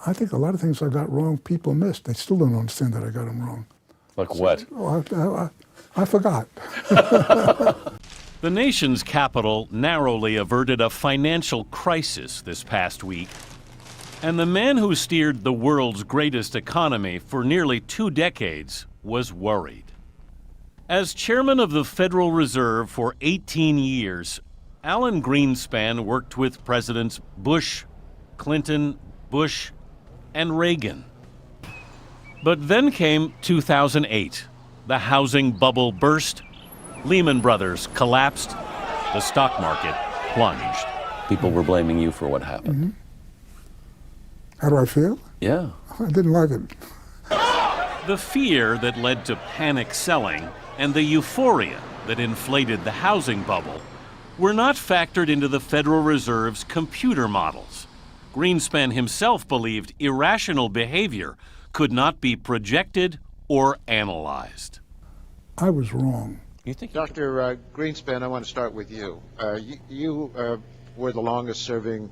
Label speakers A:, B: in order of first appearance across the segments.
A: I think a lot of things I got wrong, people missed. They still don't understand that I got them wrong.
B: Like what?
A: I forgot.
C: The nation's capital narrowly averted a financial crisis this past week. And the man who steered the world's greatest economy for nearly 2 decades was worried. As chairman of the Federal Reserve for 18 years, Alan Greenspan worked with Presidents Bush, Clinton, Bush, and Reagan. But then came 2008. The housing bubble burst, Lehman Brothers collapsed, the stock market plunged.
B: People were blaming you for what happened.
A: Mm-hmm. How do I feel?
B: Yeah.
A: I didn't like it.
C: The fear that led to panic selling and the euphoria that inflated the housing bubble were not factored into the Federal Reserve's computer models. Greenspan himself believed irrational behavior could not be projected or analyzed.
A: I was wrong.
B: You think
D: Dr. Greenspan, I want to start with you. You were the longest-serving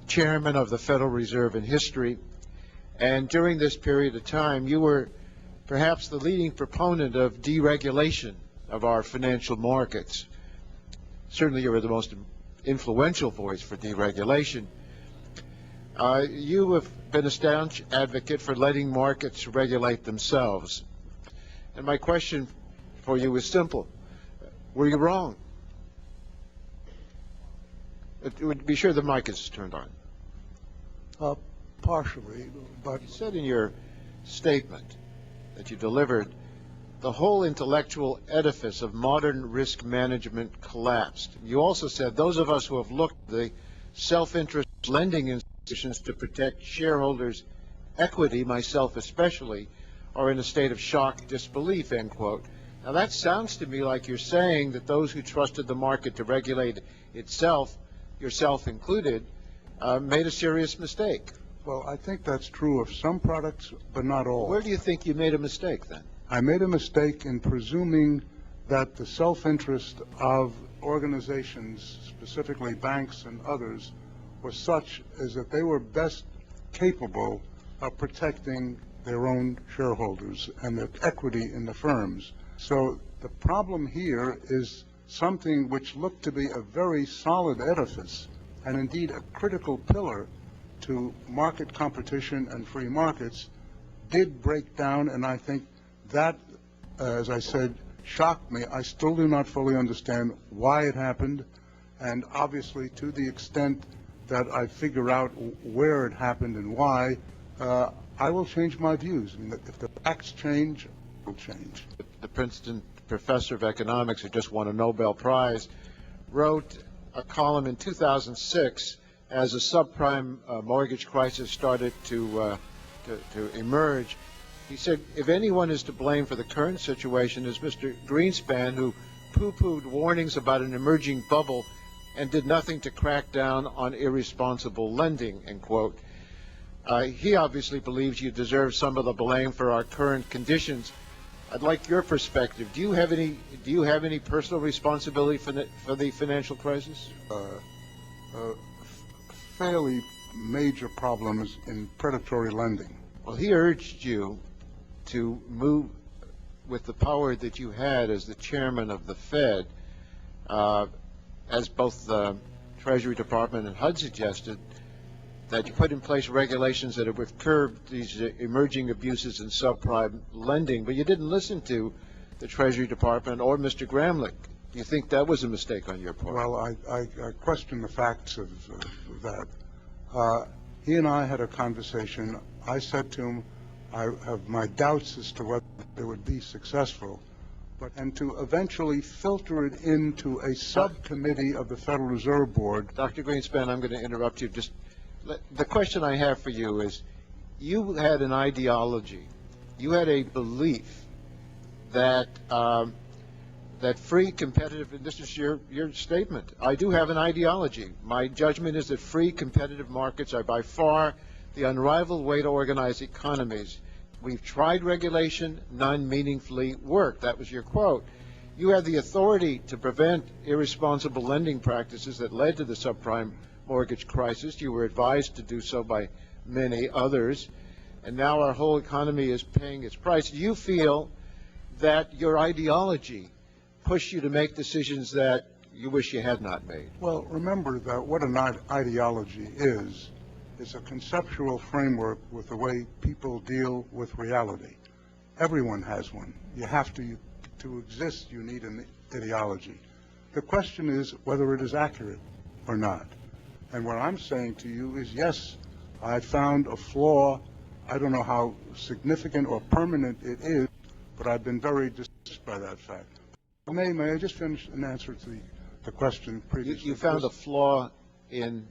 D: chairman of the Federal Reserve in history, and during this period of time, you were perhaps the leading proponent of deregulation of our financial markets. Certainly, you were the most influential voice for deregulation. You have been a staunch advocate for letting markets regulate themselves. And my question for you is simple. Were you wrong? Be sure the mic is turned on.
A: Partially, but
D: You said in your statement that you delivered, the whole intellectual edifice of modern risk management collapsed. You also said those of us who have looked at the self-interest lending institutions to protect shareholders' equity, myself especially, are in a state of shocked disbelief, end quote. Now that sounds to me like you're saying that those who trusted the market to regulate itself, yourself included, made a serious mistake.
E: Well, I think that's true of some products, but not all.
D: Where do you think you made a mistake then?
E: I made a mistake in presuming that the self-interest of organizations, specifically banks and others, was such as that they were best capable of protecting their own shareholders and their equity in the firms. So the problem here is something which looked to be a very solid edifice and indeed a critical pillar to market competition and free markets did break down, and I think that, as I said, shocked me. I still do not fully understand why it happened, and obviously to the extent that I figure out where it happened and why, I will change my views. I mean, if the facts change, it will change.
D: The Princeton professor of economics who just won a Nobel Prize wrote a column in 2006 as a subprime mortgage crisis started to emerge. He said, if anyone is to blame for the current situation, is Mr. Greenspan, who poo-pooed warnings about an emerging bubble and did nothing to crack down on irresponsible lending, end quote. He obviously believes you deserve some of the blame for our current conditions. I'd like your perspective. Do you have any personal responsibility for the financial crisis?
E: Fairly major problems in predatory lending.
D: Well, he urged you to move with the power that you had as the chairman of the Fed, as both the Treasury Department and HUD suggested, that you put in place regulations that would curb these emerging abuses in subprime lending, but you didn't listen to the Treasury Department or Mr. Gramlich. Do you think that was a mistake on your part?
E: Well, I question the facts of that. He and I had a conversation. I said to him, I have my doubts as to whether they would be successful, and to eventually filter it into a subcommittee of the Federal Reserve Board.
D: Dr. Greenspan, I'm going to interrupt you. The question I have for you is, you had an ideology, you had a belief that that free, competitive, and this is your statement, I do have an ideology. My judgment is that free, competitive markets are by far the unrivaled way to organize economies. We've tried regulation, none meaningfully worked. That was your quote. You had the authority to prevent irresponsible lending practices that led to the subprime mortgage crisis. You were advised to do so by many others, and now our whole economy is paying its price. Do you feel that your ideology pushed you to make decisions that you wish you had not made?
E: Well, remember that what an ideology is a conceptual framework with the way people deal with reality. Everyone has one. You have to exist, you need an ideology. The question is whether it is accurate or not. And what I'm saying to you is, yes, I found a flaw. I don't know how significant or permanent it is, but I've been very distressed by that fact. May I just finish an answer to the question previously?
D: You found a flaw in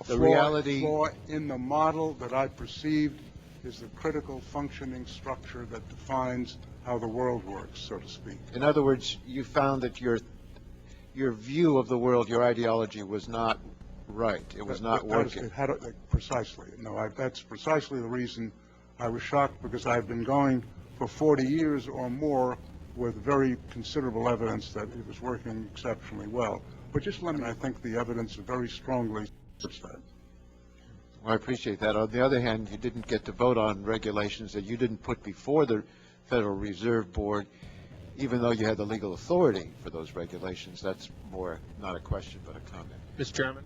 D: the
E: reality. Flaw in the model that I perceived is the critical functioning structure that defines how the world works, so to speak.
D: In other words, you found that your view of the world, your ideology, was not right. It was not working.
E: Precisely. No, that's precisely the reason I was shocked, because I've been going for 40 years or more with very considerable evidence that it was working exceptionally well. But just let me, I think the evidence very strongly supports that.
D: Well, I appreciate that. On the other hand, you didn't get to vote on regulations that you didn't put before the Federal Reserve Board, even though you had the legal authority for those regulations. That's more not a question but a comment.
F: Mr. Chairman.